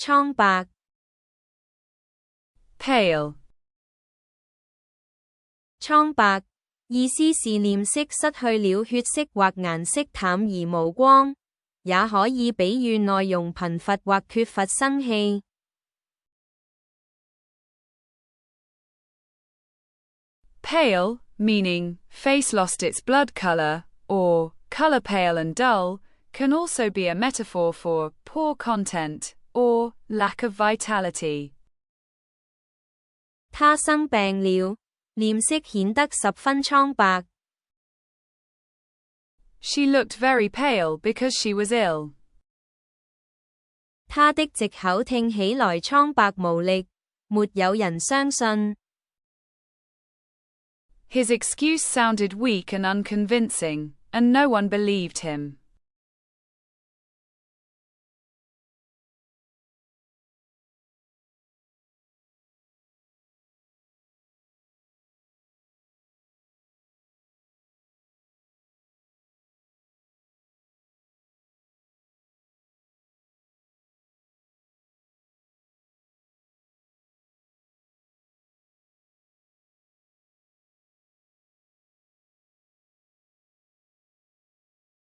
蒼白 pale, 蒼白，意思是臉色失去了血色或顏色淡而無光，也可以比喻內容貧乏或缺乏生氣。pale, meaning face lost its blood color, or color pale and dull, can also be a metaphor for poor content or lack of vitality. 他生病了，臉色顯得十分蒼白。She looked very pale because she was ill. 他的藉口聽起來蒼白無力，沒有人相信。His excuse sounded weak and unconvincing, and no one believed him.